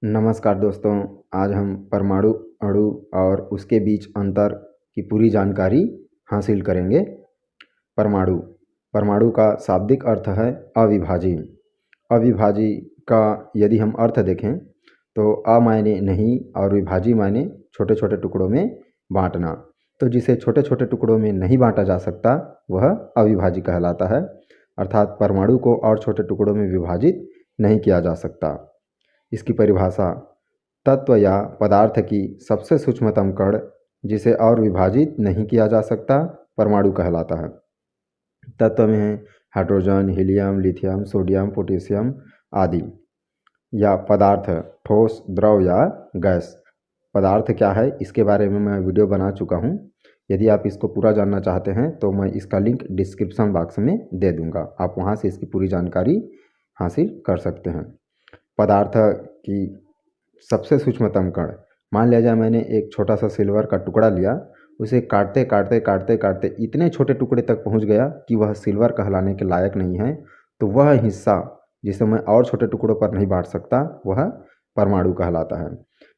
नमस्कार दोस्तों, आज हम परमाणु अणु और उसके बीच अंतर की पूरी जानकारी हासिल करेंगे। परमाणु परमाणु का शाब्दिक अर्थ है अविभाजी। अविभाजी का यदि हम अर्थ देखें तो अ मायने नहीं और विभाजी मायने छोटे छोटे टुकड़ों में बांटना। तो जिसे छोटे छोटे टुकड़ों में नहीं बांटा जा सकता वह अविभाजी कहलाता है, अर्थात परमाणु को और छोटे टुकड़ों में विभाजित नहीं किया जा सकता। इसकी परिभाषा: तत्व या पदार्थ की सबसे सूक्ष्मतम कण जिसे और विभाजित नहीं किया जा सकता परमाणु कहलाता है। तत्व में है hydrogen, helium, lithium, sodium, potassium आदि। या पदार्थ ठोस, द्रव या गैस। पदार्थ क्या है इसके बारे में मैं वीडियो बना चुका हूँ। यदि आप इसको पूरा जानना चाहते हैं तो मैं इसका लिंक डिस्क्रिप्शन बॉक्स में दे दूँगा, आप वहाँ से इसकी पूरी जानकारी हासिल कर सकते हैं। पदार्थ की सबसे सूक्ष्मतम कण, मान लिया जाए मैंने एक छोटा सा सिल्वर का टुकड़ा लिया, उसे काटते काटते काटते काटते इतने छोटे टुकड़े तक पहुंच गया कि वह सिल्वर कहलाने के लायक नहीं है, तो वह हिस्सा जिसे मैं और छोटे टुकड़ों पर नहीं बांट सकता वह परमाणु कहलाता है।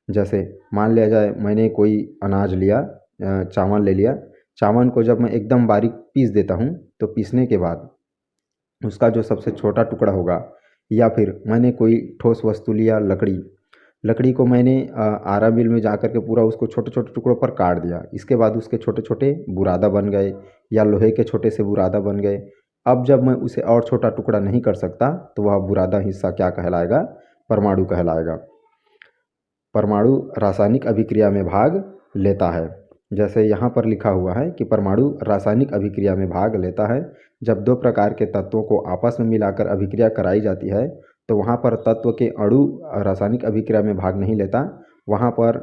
जैसे मान लिया जाए मैंने कोई अनाज लिया, चावल ले लिया। चावल को जब मैं एकदम बारीक पीस देता हूँ तो पीसने के बाद उसका जो सबसे छोटा टुकड़ा होगा, या फिर मैंने कोई ठोस वस्तु लिया, लकड़ी को मैंने आरा मिल में जा कर के पूरा उसको छोटे छोटे टुकड़ों पर काट दिया। इसके बाद उसके छोटे छोटे बुरादा बन गए या लोहे के छोटे से बुरादा बन गए। अब जब मैं उसे और छोटा टुकड़ा नहीं कर सकता तो वह बुरादा हिस्सा क्या कहलाएगा? परमाणु कहलाएगा। परमाणु रासायनिक अभिक्रिया में भाग लेता है। जैसे यहाँ पर लिखा हुआ है कि परमाणु रासायनिक अभिक्रिया में भाग लेता है। जब दो प्रकार के तत्वों को आपस में मिलाकर अभिक्रिया कराई जाती है तो वहाँ पर तत्व के अणु रासायनिक अभिक्रिया में भाग नहीं लेता, वहाँ पर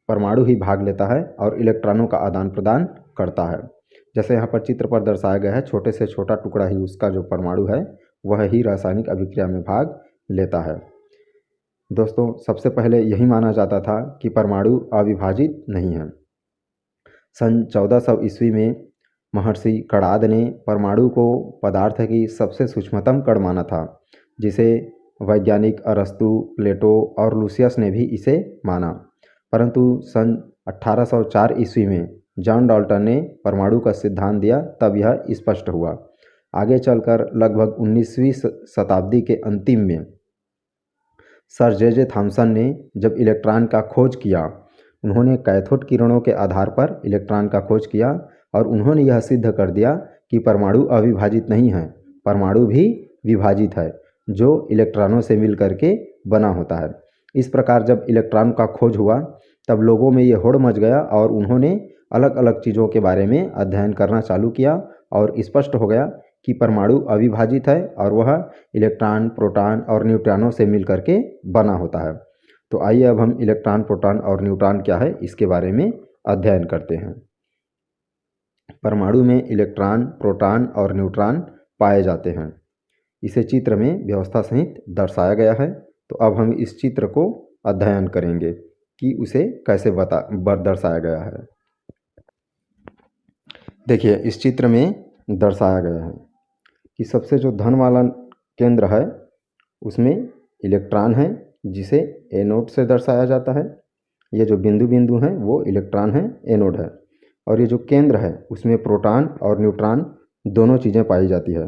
परमाणु ही भाग लेता है और इलेक्ट्रॉनों का आदान प्रदान करता है। जैसे यहाँ पर चित्र पर दर्शाया गया है, छोटे से छोटा टुकड़ा ही उसका जो परमाणु है वह ही रासायनिक अभिक्रिया में भाग लेता है। दोस्तों, सबसे पहले यही माना जाता था कि परमाणु अविभाजित नहीं है। सन 1400 ईस्वी में महर्षि कणाद ने परमाणु को पदार्थ की सबसे सूक्ष्मतम कण माना था, जिसे वैज्ञानिक अरस्तु, प्लेटो और लूसियस ने भी इसे माना। परंतु सन 1804 ईस्वी में जॉन डाल्टन ने परमाणु का सिद्धांत दिया, तब यह स्पष्ट हुआ। आगे चलकर लगभग 19वीं शताब्दी के अंतिम में सर जे थॉमसन ने जब इलेक्ट्रॉन का खोज किया, उन्होंने कैथोड किरणों के आधार पर इलेक्ट्रॉन का खोज किया और उन्होंने यह सिद्ध कर दिया कि परमाणु अविभाजित नहीं है, परमाणु भी विभाजित है, जो इलेक्ट्रॉनों से मिल करके बना होता है। इस प्रकार जब इलेक्ट्रॉन का खोज हुआ तब लोगों में ये होड़ मच गया और उन्होंने अलग अलग चीज़ों के बारे में अध्ययन करना चालू किया और स्पष्ट हो गया कि परमाणु अविभाजित है और वह इलेक्ट्रॉन, प्रोटॉन और न्यूट्रॉनों से मिल करके बना होता है। तो आइए अब हम इलेक्ट्रॉन, प्रोटॉन और न्यूट्रॉन क्या है इसके बारे में अध्ययन करते हैं। परमाणु में इलेक्ट्रॉन, प्रोटॉन और न्यूट्रॉन पाए जाते हैं। इसे चित्र में व्यवस्था सहित दर्शाया गया है। तो अब हम इस चित्र को अध्ययन करेंगे कि उसे कैसे दर्शाया गया है। देखिए, इस चित्र में दर्शाया गया है कि सबसे जो धन वाला केंद्र है उसमें इलेक्ट्रॉन है, जिसे एनोड से दर्शाया जाता है। ये जो बिंदु बिंदु हैं वो इलेक्ट्रॉन है, एनोड है। और ये जो केंद्र है उसमें प्रोटॉन और न्यूट्रॉन दोनों चीज़ें पाई जाती है।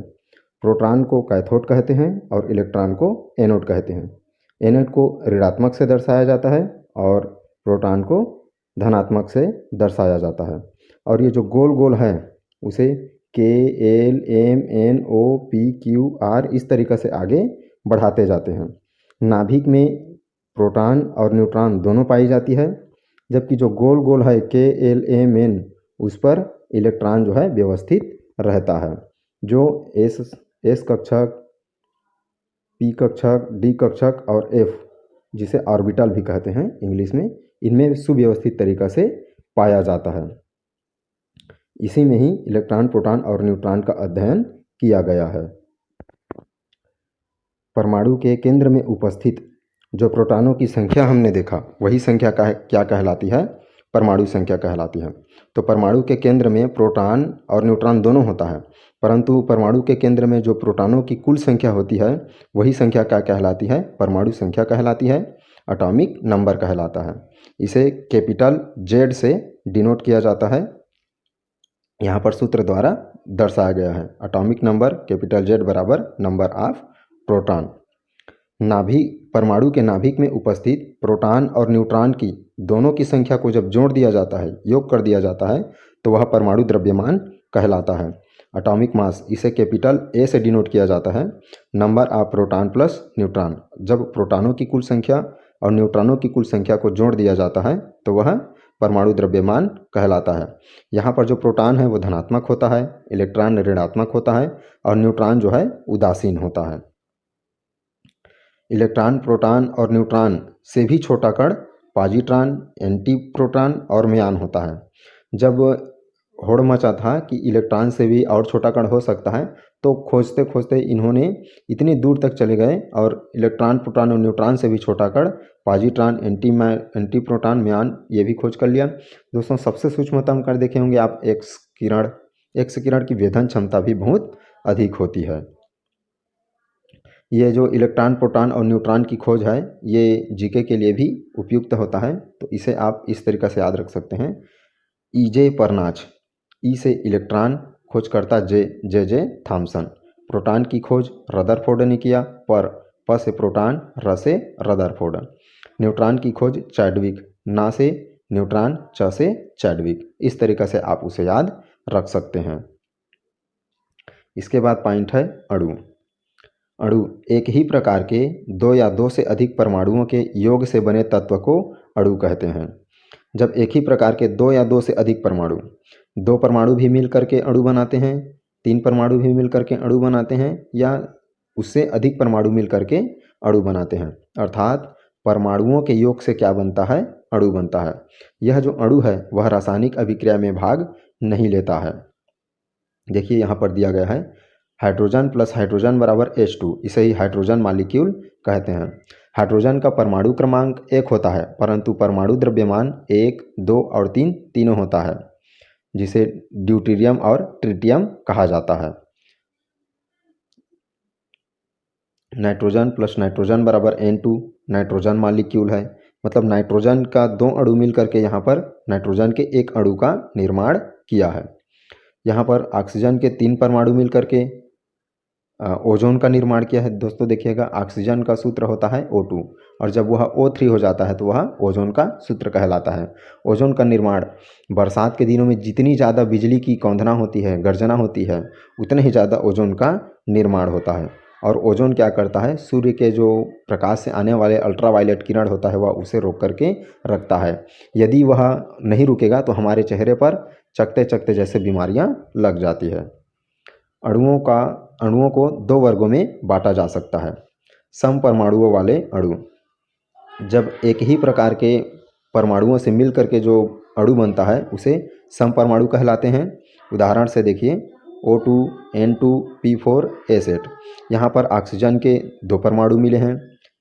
प्रोटॉन को कैथोड कहते हैं और इलेक्ट्रॉन को एनोड कहते हैं। एनोड को ऋणात्मक से दर्शाया जाता है और प्रोटॉन को धनात्मक से दर्शाया जाता है। और ये जो गोल गोल है उसे KLMNOPQR इस तरीक़े से आगे बढ़ाते जाते हैं। नाभिक में प्रोटॉन और न्यूट्रॉन दोनों पाई जाती है, जबकि जो गोल गोल है KLMN उस पर इलेक्ट्रॉन जो है व्यवस्थित रहता है। जो एस कक्षक, पी कक्षक, डी कक्षक और F, जिसे ऑर्बिटल भी कहते हैं इंग्लिश में, इनमें सुव्यवस्थित तरीक़ा से पाया जाता है। इसी में ही इलेक्ट्रॉन, प्रोटॉन और न्यूट्रॉन का अध्ययन किया गया है। परमाणु के केंद्र में उपस्थित जो प्रोटॉनों की संख्या हमने देखा, वही संख्या क्या कहलाती है? परमाणु संख्या कहलाती है। तो परमाणु के केंद्र में प्रोटॉन और न्यूट्रॉन दोनों होता है, परंतु परमाणु के केंद्र में जो प्रोटॉनों की कुल संख्या होती है वही संख्या क्या कहलाती है? परमाणु संख्या कहलाती है। एटॉमिक नंबर कहलाता है। इसे कैपिटल जेड से डिनोट किया जाता है, यहाँ पर सूत्र द्वारा दर्शाया गया है। एटॉमिक नंबर कैपिटल जेड बराबर नंबर ऑफ प्रोटॉन। नाभिक परमाणु के नाभिक में उपस्थित प्रोटॉन और न्यूट्रॉन की दोनों की संख्या को जब जोड़ दिया जाता है, योग कर दिया जाता है, तो वह परमाणु द्रव्यमान कहलाता है। एटॉमिक मास इसे कैपिटल ए से डिनोट किया जाता है। Number of proton plus neutron, जब प्रोटॉनों की कुल संख्या और न्यूट्रॉनों की कुल संख्या को जोड़ दिया जाता है तो वह परमाणु द्रव्यमान कहलाता है। यहाँ पर जो प्रोटॉन है वो धनात्मक होता है, इलेक्ट्रॉन ऋणात्मक होता है और न्यूट्रॉन जो है उदासीन होता है। इलेक्ट्रॉन, प्रोटॉन और न्यूट्रॉन से भी छोटा कण पॉजिट्रॉन, एंटीप्रोटॉन और म्यान होता है। जब होड़ मचा था कि इलेक्ट्रॉन से भी और छोटा कण हो सकता है, तो खोजते खोजते इन्होंने इतनी दूर तक चले गए और इलेक्ट्रॉन, प्रोटॉन और न्यूट्रॉन से भी छोटा कण पॉजिट्रॉन, एंटीप्रोटॉन, म्यान ये भी खोज कर लिया। दोस्तों, सबसे सूक्ष्मतम कण देखे होंगे आप एक्स किरण। एक्स किरण की वेधन क्षमता भी बहुत अधिक होती है। ये जो इलेक्ट्रॉन, प्रोटॉन और न्यूट्रॉन की खोज है, ये जीके के लिए भी उपयुक्त होता है, तो इसे आप इस तरीक़े से याद रख सकते हैं। ईजे परनाच, ई से इलेक्ट्रॉन, खोजकर्ता जे थॉम्सन। प्रोटॉन की खोज रदरफोर्ड ने किया, प से प्रोटॉन, र से रदरफोर्ड। न्यूट्रॉन की खोज चैडविक, ना से न्यूट्रॉन, च से चैडविक। इस तरीक़े से आप उसे याद रख सकते हैं। इसके बाद पॉइंट है अणु। अणु एक ही प्रकार के दो या दो से अधिक परमाणुओं के योग से बने तत्व को अणु कहते हैं। जब एक ही प्रकार के दो या दो से अधिक परमाणु, दो परमाणु भी मिल करके अणु बनाते हैं, तीन परमाणु भी मिल करके अणु बनाते हैं, या उससे अधिक परमाणु मिल करके अणु बनाते हैं, अर्थात परमाणुओं के योग से क्या बनता है? अणु बनता है। यह जो अणु है वह रासायनिक अभिक्रिया में भाग नहीं लेता है। देखिए यहाँ पर दिया गया है, हाइड्रोजन प्लस हाइड्रोजन बराबर H2, इसे ही हाइड्रोजन मॉलिक्यूल कहते हैं। हाइड्रोजन का परमाणु क्रमांक 1 होता है, परंतु परमाणु द्रव्यमान 1, 2 और 3 तीनों होता है, जिसे ड्यूटेरियम और ट्रिटियम कहा जाता है। नाइट्रोजन प्लस नाइट्रोजन बराबर N2, नाइट्रोजन मॉलिक्यूल है, मतलब नाइट्रोजन का 2 अणु मिल करके यहाँ पर नाइट्रोजन के एक अणु का निर्माण किया है। यहाँ पर ऑक्सीजन के 3 परमाणु मिल करके ओजोन का निर्माण किया है। दोस्तों देखिएगा, ऑक्सीजन का सूत्र होता है O2, और जब वह O3 हो जाता है तो वह ओजोन का सूत्र कहलाता है। ओजोन का निर्माण, बरसात के दिनों में जितनी ज़्यादा बिजली की कौंधना होती है, गर्जना होती है, उतने ही ज़्यादा ओजोन का निर्माण होता है। और ओजोन क्या करता है? सूर्य के जो प्रकाश से आने वाले अल्ट्रावायलेट किरण होता है वह उसे रोक करके रखता है। यदि वह नहीं रुकेगा तो हमारे चेहरे पर चकते चकते जैसे बीमारियां लग जाती है। अणुओं को 2 वर्गों में बांटा जा सकता है। समपरमाणुओं वाले अणु, जब एक ही प्रकार के परमाणुओं से मिल करके जो अणु बनता है उसे समपरमाणु कहलाते हैं। उदाहरण से देखिए, O2, N2, P4, S8। यहाँ पर ऑक्सीजन के 2 परमाणु मिले हैं,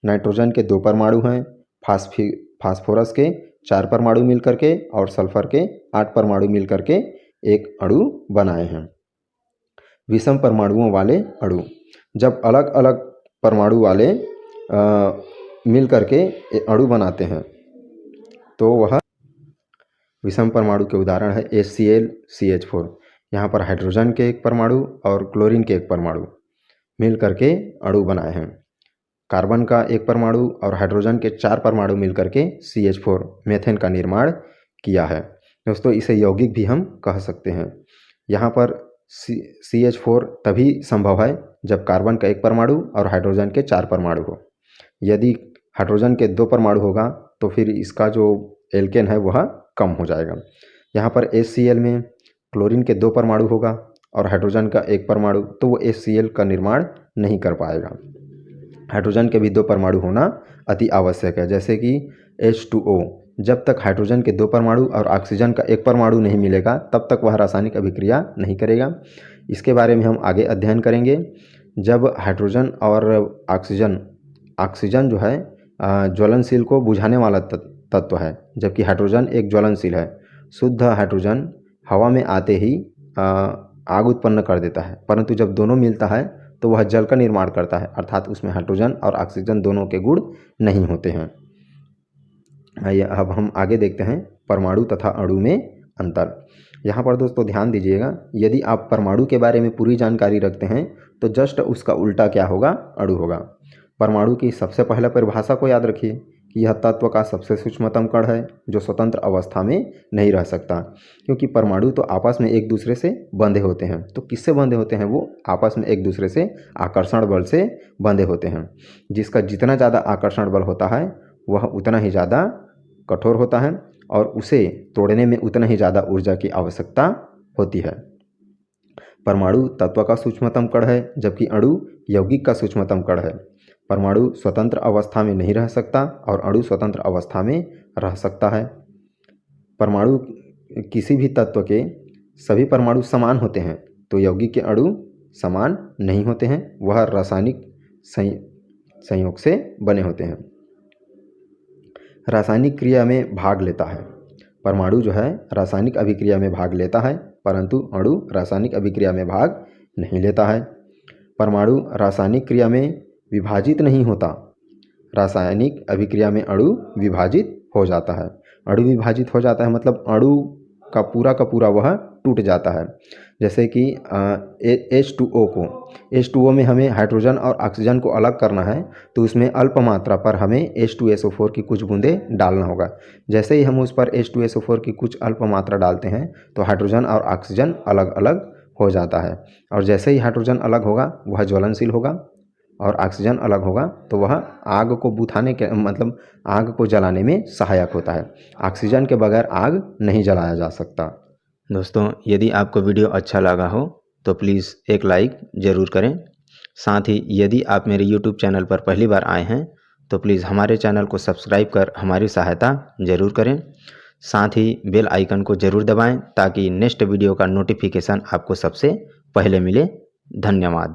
नाइट्रोजन के 2 परमाणु हैं, फास्फोरस के 4 परमाणु मिल करके और सल्फर के 8 परमाणु मिल करके एक अणु बनाए हैं। विषम परमाणुओं वाले अणु, जब अलग अलग परमाणु वाले मिल करके अणु बनाते हैं तो वह विषम परमाणु के उदाहरण है HCl, CH4। यहाँ पर हाइड्रोजन के एक परमाणु और क्लोरीन के एक परमाणु मिल करके अणु बनाए हैं। कार्बन का एक परमाणु और हाइड्रोजन के 4 परमाणु मिल करके CH4 मेथेन का निर्माण किया है। दोस्तों, इसे यौगिक भी हम कह सकते हैं। यहाँ पर CH4 तभी संभव है जब कार्बन का एक परमाणु और हाइड्रोजन के 4 परमाणु हो। यदि हाइड्रोजन के 2 परमाणु होगा तो फिर इसका जो एल्केन है वह कम हो जाएगा। यहाँ पर HCl में क्लोरीन के 2 परमाणु होगा और हाइड्रोजन का एक परमाणु, तो वो HCl का निर्माण नहीं कर पाएगा। हाइड्रोजन के भी 2 परमाणु होना अति आवश्यक है, जैसे कि H2O। जब तक हाइड्रोजन के 2 परमाणु और ऑक्सीजन का एक परमाणु नहीं मिलेगा तब तक वह रासायनिक अभिक्रिया नहीं करेगा। इसके बारे में हम आगे अध्ययन करेंगे। जब हाइड्रोजन और ऑक्सीजन जो है ज्वलनशील को बुझाने वाला तत्व है, जबकि हाइड्रोजन एक ज्वलनशील है। शुद्ध हाइड्रोजन हवा में आते ही आग उत्पन्न कर देता है, परंतु जब दोनों मिलता है तो वह जल का निर्माण करता है, अर्थात उसमें हाइड्रोजन और ऑक्सीजन दोनों के गुण नहीं होते हैं। आइए अब हम आगे देखते हैं परमाणु तथा अणु में अंतर। यहाँ पर दोस्तों ध्यान दीजिएगा, यदि आप परमाणु के बारे में पूरी जानकारी रखते हैं तो जस्ट उसका उल्टा क्या होगा, अणु होगा। परमाणु की सबसे पहले परिभाषा को याद रखिए कि यह तत्व का सबसे सूक्ष्मतम कण है जो स्वतंत्र अवस्था में नहीं रह सकता, क्योंकि परमाणु तो आपस में एक दूसरे से बंधे होते हैं। तो किससे बंधे होते हैं? वो आपस में एक दूसरे से आकर्षण बल से बंधे होते हैं। जिसका जितना ज़्यादा आकर्षण बल होता है वह उतना ही ज़्यादा कठोर होता है और उसे तोड़ने में उतना ही ज़्यादा ऊर्जा की आवश्यकता होती है। परमाणु तत्व का सूक्ष्मतम कण है, जबकि अणु यौगिक का सूक्ष्मतम कण है। परमाणु स्वतंत्र अवस्था में नहीं रह सकता और अणु स्वतंत्र अवस्था में रह सकता है। परमाणु किसी भी तत्व के सभी परमाणु समान होते हैं, तो यौगिक के अणु समान नहीं होते हैं, वह रासायनिक संयोग से बने होते हैं। रासायनिक क्रिया में भाग लेता है। परमाणु जो है रासायनिक अभिक्रिया में भाग लेता है, परंतु अणु रासायनिक अभिक्रिया में भाग नहीं लेता है। परमाणु रासायनिक क्रिया में विभाजित नहीं होता, रासायनिक अभिक्रिया में अणु विभाजित हो जाता है। अणु विभाजित हो जाता है मतलब अणु का पूरा वह टूट जाता है। जैसे कि H2O को H2O में हमें हाइड्रोजन और ऑक्सीजन को अलग करना है, तो उसमें अल्प मात्रा पर हमें H2SO4 की कुछ बूंदें डालना होगा। जैसे ही हम उस पर H2SO4 की कुछ अल्प मात्रा डालते हैं तो हाइड्रोजन और ऑक्सीजन अलग अलग हो जाता है, और जैसे ही हाइड्रोजन अलग होगा वह ज्वलनशील होगा और ऑक्सीजन अलग होगा तो वह आग को बुझाने के मतलब आग को जलाने में सहायक होता है। ऑक्सीजन के बगैर आग नहीं जलाया जा सकता। दोस्तों, यदि आपको वीडियो अच्छा लगा हो तो प्लीज़ एक लाइक ज़रूर करें। साथ ही यदि आप मेरे YouTube चैनल पर पहली बार आए हैं तो प्लीज़ हमारे चैनल को सब्सक्राइब कर हमारी सहायता ज़रूर करें। साथ ही बेल आइकन को ज़रूर दबाएं ताकि नेक्स्ट वीडियो का नोटिफिकेशन आपको सबसे पहले मिले। धन्यवाद।